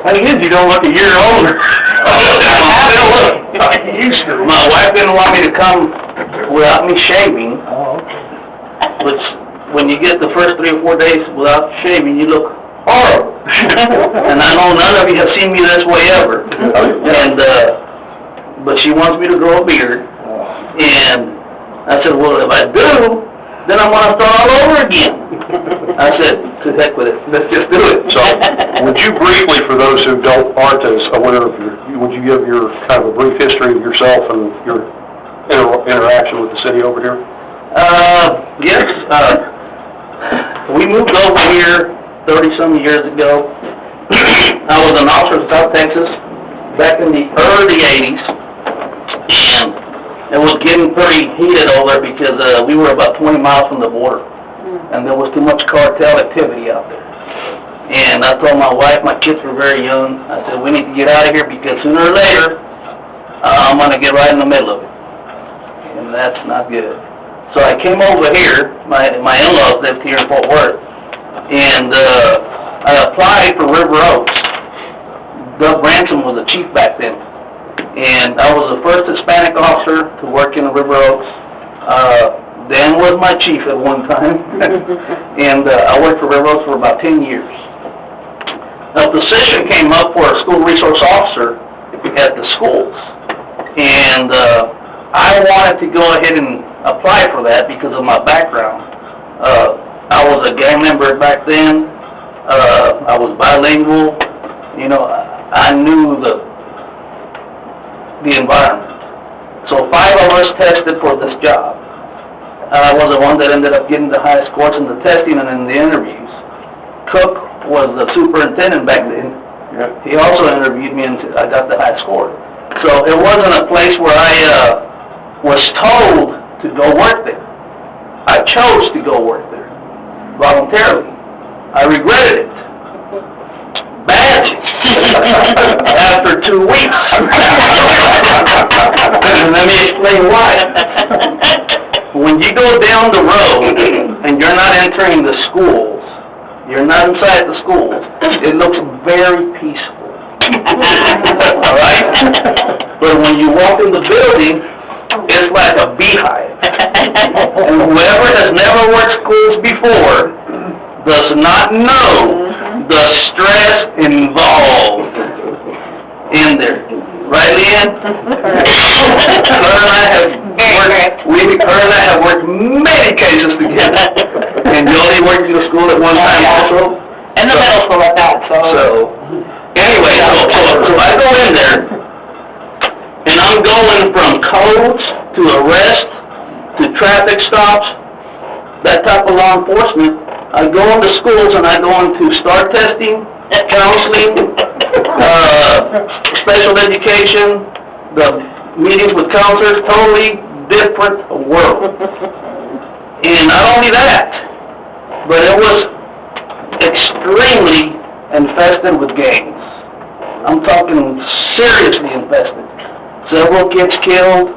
Thing is, you don't look a year older. Still look like you used to. My wife didn't want me to come without me shaving, Oh, okay. which, when you get the first 3 or 4 days without shaving, you look horrible. And I know none of you have seen me this way ever. And, but she wants me to grow a beard. And I said, well, if I do, then I'm going to start all over again. I said, to heck with it, let's just do it. So, would you briefly, for those who aren't as aware of would you give your kind of a brief history of yourself and your interaction with the city over here? Yes, we moved over here 30-some years ago. I was an officer in South Texas back in the early 80s, and it was getting pretty heated over there because we were about 20 miles from the border, and there was too much cartel activity out there. And I told my wife, my kids were very young, I said, we need to get out of here because sooner or later, I'm going to get right in the middle of it. And that's not good. So I came over here, my in-laws lived here in Fort Worth, and I applied for River Oaks. Doug Branson was the chief back then. And I was the first Hispanic officer to work in River Oaks. Dan was my chief at one time, and I worked for River Oaks for about 10 years. A position came up for a school resource officer at the schools, and I wanted to go ahead and apply for that because of my background. I was a gang member back then. I was bilingual. You know, I knew the environment. So 5 of us tested for this job. I was the one that ended up getting the highest scores in the testing and in the interviews. Cook was the superintendent back then. Yeah. He also interviewed me and I got the highest score. So it wasn't a place where I was told to go work there. I chose to go work there voluntarily. I regretted it badly after 2 weeks. And let me explain why. When you go down the road and you're not entering the schools, you're not inside the schools, it looks very peaceful. All right? But when you walk in the building, it's like a beehive. And whoever has never worked schools before does not know the stress involved in there. Right, Leanne? Her and I have worked many cases together. And Jody worked in the school at one time also. And the middle school at that, So, anyway, so I go in there, and I'm going from codes to arrest to traffic stops, that type of law enforcement. I go into schools and I go into STAR testing, counseling, special education, the meetings with counselors, totally different world. And not only that, but it was extremely infested with gangs. I'm talking seriously infested. Several kids killed,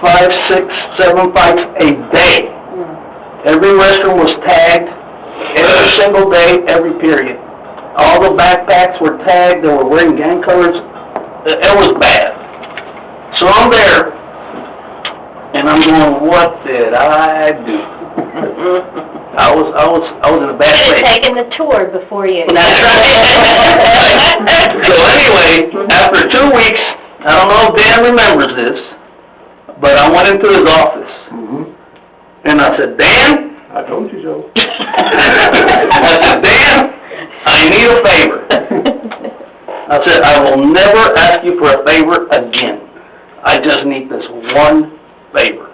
5, 6, 7 fights a day. Every restroom was tagged, every single day, every period. All the backpacks were tagged, they were wearing gang colors. It was bad. So I'm there, and I'm going, what did I do? I was in a bad place. You should have taken the tour before you. That's right. So anyway, after 2 weeks, I don't know if Dan remembers this, but I went into his office, and I said, Dan? I told you so. I said, Dan, I need a favor. I said, I will never ask you for a favor again. I just need this one favor.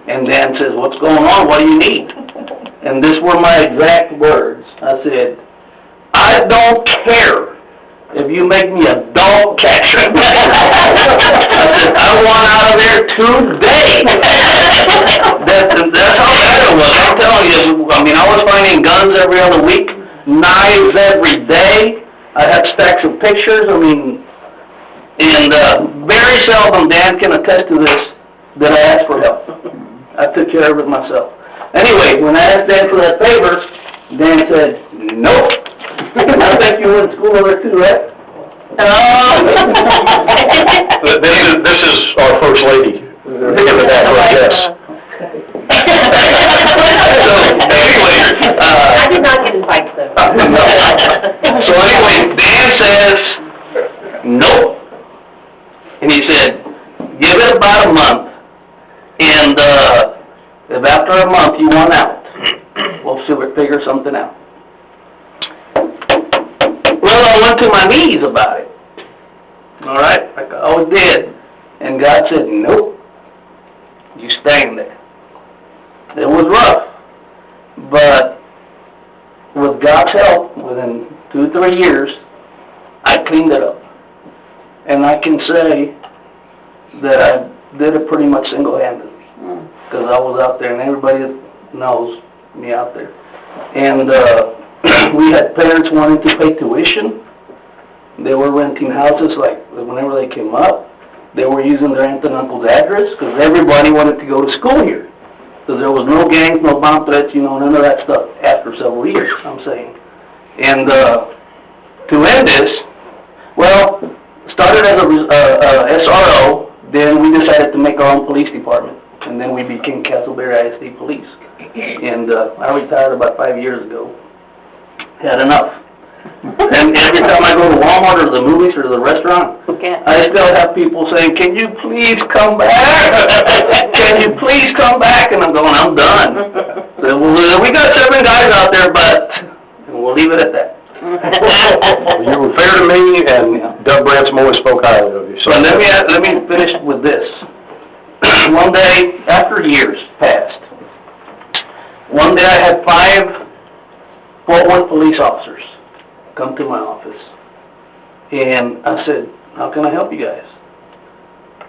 And Dan says, what's going on? What do you need? And these were my exact words. I said, I don't care if you make me a dog catcher. I said, I want out of there today. That's how bad it was. I'm telling you, I mean, I was finding guns every other week, knives every day. I had stacks of pictures, I mean, and very seldom, Dan can attest to this, that I asked for help. I took care of it myself. Anyway, when I asked Dan for that favor, Dan said, nope. I think you went to school over there too, right? This is our first lady. Give it that, yes. So, anyway, I did not get invited though. no. So anyway, Dan says, nope. And he said, give it about a month, and, if after a month you want out, we'll figure something out. Well, I went to my knees about it, all right, like I always did, and God said, nope, you staying there. It was rough, but with God's help, within 2 or 3 years, I cleaned it up. And I can say that I did it pretty much single-handedly, because I was out there, and everybody knows me out there. And we had parents wanting to pay tuition. They were renting houses, like, whenever they came up, they were using their aunt and uncle's address, because everybody wanted to go to school here. Because there was no gangs, no bomb threats, none of that stuff after several years, I'm saying. And to end this, well, started as a SRO, then we decided to make our own police department, and then we became Castleberry ISD Police. And I retired about 5 years ago. Had enough. And every time I go to Walmart or the movies or the restaurant, I still have people saying, can you please come back? Can you please come back? And I'm going, I'm done. So, well, we got 7 guys out there, but we'll leave it at that. You were fair to me, and Doug Branson always spoke highly of you. So let me finish with this. One day, after years passed, one day I had 5 Fort Worth police officers come to my office, and I said, how can I help you guys?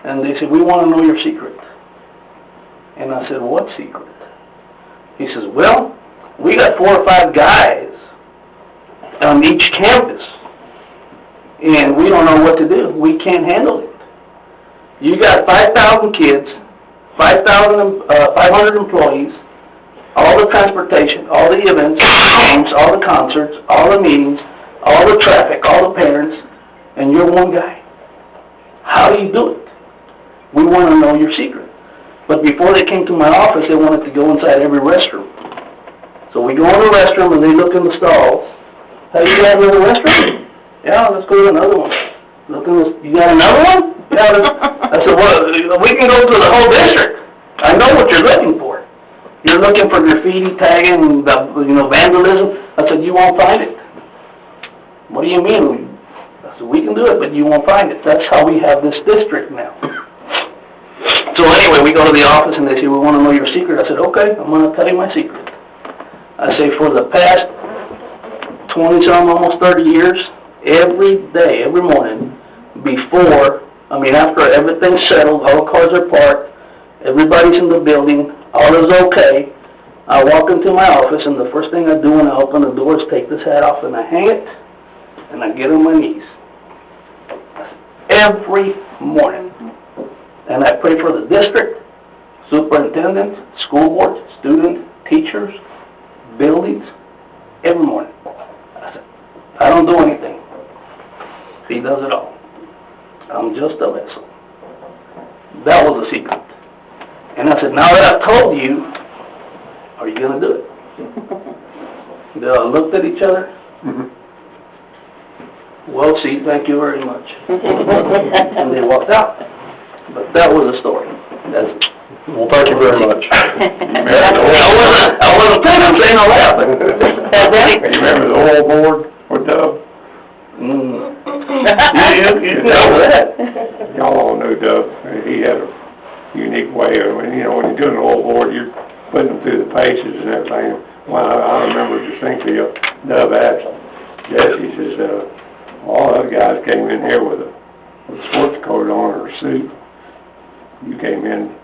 And they said, we want to know your secret. And I said, what secret? He says, well, we got 4 or 5 guys on each campus, and we don't know what to do. We can't handle it. You got 5,000 kids, 500 employees, all the transportation, all the events, games, all the concerts, all the meetings, all the traffic, all the parents, and you're one guy. How do you do it? We want to know your secret. But before they came to my office, they wanted to go inside every restroom. So we go in the restroom and they look in the stalls. Hey, you guys in the restroom? Yeah, let's go to another one. Look in the, you got another one? Yeah, I said, well, we can go to the whole district. I know what you're looking for. You're looking for graffiti, tagging, vandalism. I said, you won't find it. What do you mean? I said, we can do it, but you won't find it. That's how we have this district now. So anyway, we go to the office and they say, we want to know your secret. I said, okay, I'm going to tell you my secret. I say, for the past 20-some, almost 30 years, every day, every morning, after everything's settled, all the cars are parked, everybody's in the building, all is okay, I walk into my office, and the first thing I do when I open the door is take this hat off, and I hang it, and I get on my knees. Every morning. And I pray for the district, superintendent, school board, students, teachers, buildings, every morning. I don't do anything. He does it all. I'm just a vessel. That was the secret. And I said, now that I've told you, are you going to do it? They all looked at each other. Well, see, thank you very much. And they walked out. But that was the story. That's it. Well, thank you very much. I wasn't planning on saying all that, but... You remember the whole board with Doug? You know that. Y'all all know Doug. He had a unique way of, when you're doing the whole board, you're putting them through the paces and everything. Well, I remember distinctly, Doug asked Jesse, he says, all the other guys came in here with a sports coat on or a suit. You came in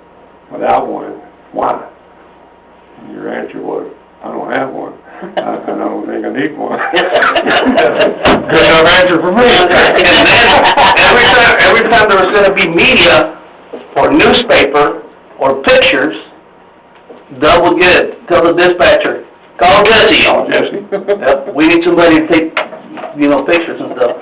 without one. Why? And your answer was, I don't have one. I don't think I need one. Good enough answer for me. And then, every time there was going to be media, or newspaper, or pictures, Doug would get it. Tell the dispatcher, call Jesse. Jesse. Yep, we need somebody to take, pictures and stuff.